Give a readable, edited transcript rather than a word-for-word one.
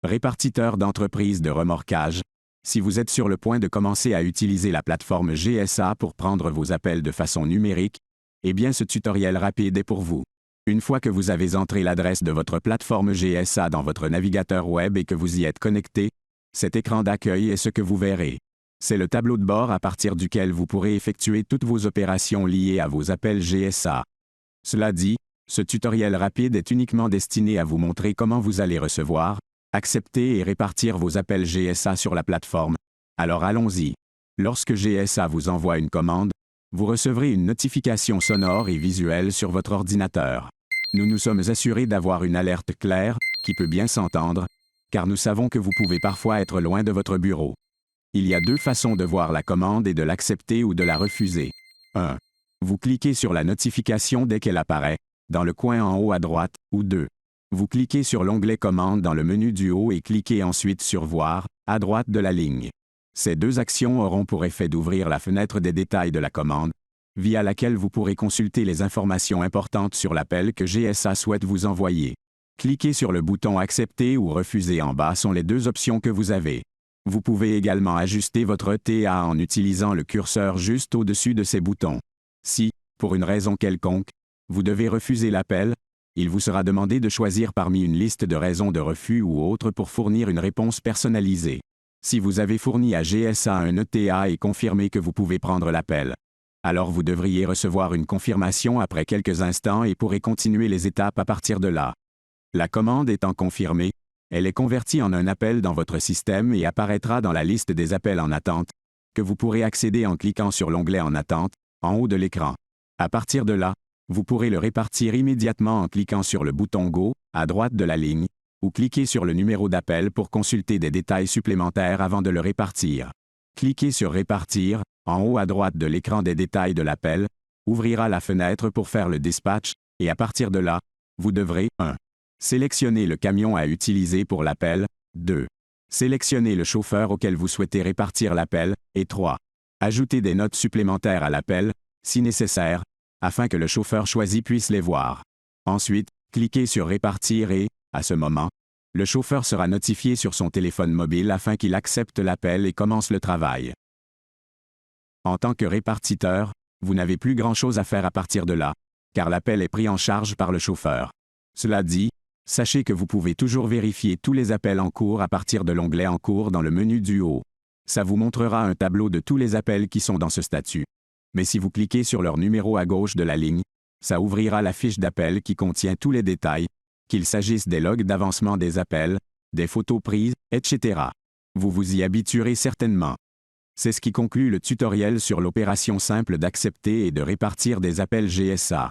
Répartiteur d'entreprise de remorquage. Si vous êtes sur le point de commencer à utiliser la plateforme GSA pour prendre vos appels de façon numérique, eh bien ce tutoriel rapide est pour vous. Une fois que vous avez entré l'adresse de votre plateforme GSA dans votre navigateur web et que vous y êtes connecté, cet écran d'accueil est ce que vous verrez. C'est le tableau de bord à partir duquel vous pourrez effectuer toutes vos opérations liées à vos appels GSA. Cela dit, ce tutoriel rapide est uniquement destiné à vous montrer comment vous allez recevoir, accepter et répartir vos appels GSA sur la plateforme. Alors allons-y. Lorsque GSA vous envoie une commande, vous recevrez une notification sonore et visuelle sur votre ordinateur. Nous nous sommes assurés d'avoir une alerte claire, qui peut bien s'entendre, car nous savons que vous pouvez parfois être loin de votre bureau. Il y a deux façons de voir la commande et de l'accepter ou de la refuser. 1. Vous cliquez sur la notification dès qu'elle apparaît, dans le coin en haut à droite, ou 2. Vous cliquez sur l'onglet Commande dans le menu du haut et cliquez ensuite sur Voir, à droite de la ligne. Ces deux actions auront pour effet d'ouvrir la fenêtre des détails de la commande, via laquelle vous pourrez consulter les informations importantes sur l'appel que GSA souhaite vous envoyer. Cliquez sur le bouton Accepter ou Refuser en bas sont les deux options que vous avez. Vous pouvez également ajuster votre ETA en utilisant le curseur juste au-dessus de ces boutons. Si, pour une raison quelconque, vous devez refuser l'appel, il vous sera demandé de choisir parmi une liste de raisons de refus ou autres pour fournir une réponse personnalisée. Si vous avez fourni à GSA un ETA et confirmé que vous pouvez prendre l'appel, alors vous devriez recevoir une confirmation après quelques instants et pourrez continuer les étapes à partir de là. La commande étant confirmée, elle est convertie en un appel dans votre système et apparaîtra dans la liste des appels en attente, que vous pourrez accéder en cliquant sur l'onglet En attente, en haut de l'écran. À partir de là, vous pourrez le répartir immédiatement en cliquant sur le bouton Go, à droite de la ligne, ou cliquez sur le numéro d'appel pour consulter des détails supplémentaires avant de le répartir. Cliquez sur Répartir, en haut à droite de l'écran des détails de l'appel, ouvrira la fenêtre pour faire le dispatch, et à partir de là, vous devrez 1. Sélectionner le camion à utiliser pour l'appel, 2. Sélectionner le chauffeur auquel vous souhaitez répartir l'appel, et 3. Ajouter des notes supplémentaires à l'appel, si nécessaire, afin que le chauffeur choisi puisse les voir. Ensuite, cliquez sur Répartir et, à ce moment, le chauffeur sera notifié sur son téléphone mobile afin qu'il accepte l'appel et commence le travail. En tant que répartiteur, vous n'avez plus grand-chose à faire à partir de là, car l'appel est pris en charge par le chauffeur. Cela dit, sachez que vous pouvez toujours vérifier tous les appels en cours à partir de l'onglet En cours dans le menu du haut. Ça vous montrera un tableau de tous les appels qui sont dans ce statut. Mais si vous cliquez sur leur numéro à gauche de la ligne, ça ouvrira la fiche d'appel qui contient tous les détails, qu'il s'agisse des logs d'avancement des appels, des photos prises, etc. Vous vous y habituerez certainement. C'est ce qui conclut le tutoriel sur l'opération simple d'accepter et de répartir des appels GSA.